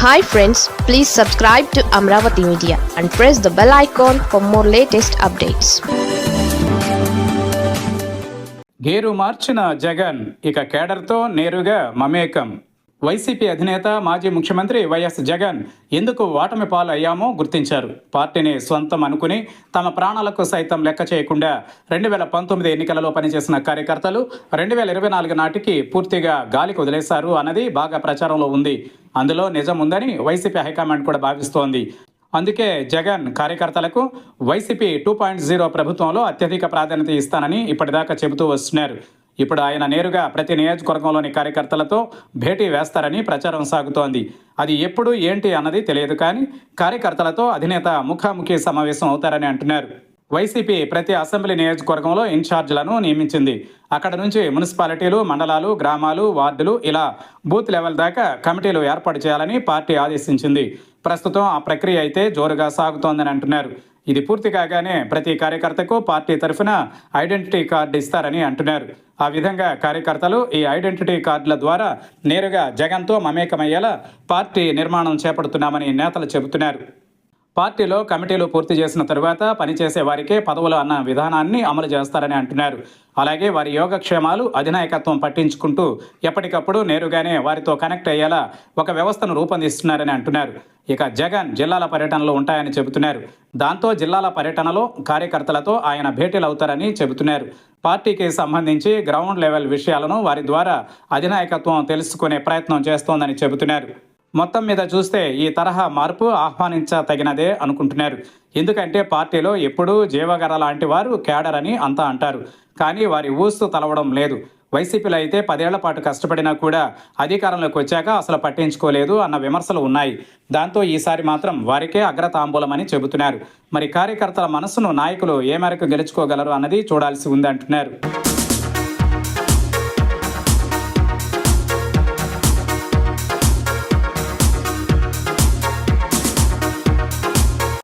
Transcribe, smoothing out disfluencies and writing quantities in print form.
Hi friends, please subscribe to Amravati Media and press the bell icon for more latest updates. Gear మార్చిన జగన్ ఇక కేడర్తో నేరుగా మమేకం. YCP అధినేత మాజీ ముఖ్యమంత్రి వైఎస్ జగన్ ఎందుకు ఓటమి పాలు అయ్యామో గుర్తించారు. పార్టీని సొంతం అనుకుని తమ ప్రాణాలకు సైతం లెక్క చేయకుండా 2019 ఎన్నికలలో పనిచేసిన కార్యకర్తలు 2024 నాటికి పూర్తిగా గాలికి వదిలేశారు అన్నది బాగా ప్రచారంలో ఉంది. అందులో నిజం ఉందని వైసీపీ హైకమాండ్ కూడా భావిస్తోంది. అందుకే జగన్ కార్యకర్తలకు వైసీపీ 2.0 ప్రభుత్వంలో అత్యధిక ప్రాధాన్యత ఇస్తానని ఇప్పటిదాకా చెబుతూ వస్తున్నారు. ఇప్పుడు ఆయన నేరుగా ప్రతి నియోజకవర్గంలోని కార్యకర్తలతో భేటీ వేస్తారని ప్రచారం సాగుతోంది. అది ఎప్పుడు ఏంటి అన్నది తెలియదు, కానీ కార్యకర్తలతో అధినేత ముఖాముఖి సమావేశం అవుతారని అంటున్నారు. వైసీపీ ప్రతి అసెంబ్లీ నియోజకవర్గంలో ఇన్ఛార్జీలను నియమించింది. అక్కడ నుంచి మున్సిపాలిటీలు, మండలాలు, గ్రామాలు, వార్డులు ఇలా బూత్ లెవెల్ దాకా కమిటీలు ఏర్పాటు చేయాలని పార్టీ ఆదేశించింది. ప్రస్తుతం ఆ ప్రక్రియ అయితే జోరుగా సాగుతోందని అంటున్నారు. ఇది పూర్తి కాగానే ప్రతి కార్యకర్తకు పార్టీ తరఫున ఐడెంటిటీ కార్డు ఇస్తారని అంటున్నారు. ఆ విధంగా కార్యకర్తలు ఈ ఐడెంటిటీ కార్డుల ద్వారా నేరుగా జగన్తో మమేకమయ్యేలా పార్టీ నిర్మాణం చేపడుతున్నామని నేతలు చెబుతున్నారు. పార్టీలో కమిటీలు పూర్తి చేసిన తరువాత పనిచేసే వారికే పదవులు అన్న విధానాన్ని అమలు చేస్తారని అంటున్నారు. అలాగే వారి యోగక్షేమాలు అధినాయకత్వం పట్టించుకుంటూ ఎప్పటికప్పుడు నేరుగానే వారితో కనెక్ట్ అయ్యేలా ఒక వ్యవస్థను రూపొందిస్తున్నారని అంటున్నారు. ఇక జగన్ జిల్లాల పర్యటనలు ఉంటాయని చెబుతున్నారు. దాంతో జిల్లాల పర్యటనలో కార్యకర్తలతో ఆయన భేటీలు అవుతారని చెబుతున్నారు. పార్టీకి సంబంధించి గ్రౌండ్ లెవెల్ విషయాలను వారి ద్వారా అధినాయకత్వం తెలుసుకునే ప్రయత్నం చేస్తోందని చెబుతున్నారు. మొత్తం మీద చూస్తే ఈ తరహా మార్పు ఆహ్వానించదగినదే అనుకుంటున్నారు. ఎందుకంటే పార్టీలో ఎప్పుడూ జీవగర లాంటి వారు కేడర్ అని అంతా అంటారు, కానీ వారి ఊస్తు తలవడం లేదు. వైసీపీలో అయితే 10 ఏళ్ల పాటు కష్టపడినా కూడా అధికారంలోకి వచ్చాక అసలు పట్టించుకోలేదు అన్న విమర్శలు ఉన్నాయి. దాంతో ఈసారి మాత్రం వారికే అగ్రతాంబూలమని చెబుతున్నారు. మరి కార్యకర్తల మనసును నాయకులు ఏ మేరకు గెలుచుకోగలరు అన్నది చూడాల్సి ఉంది అంటున్నారు.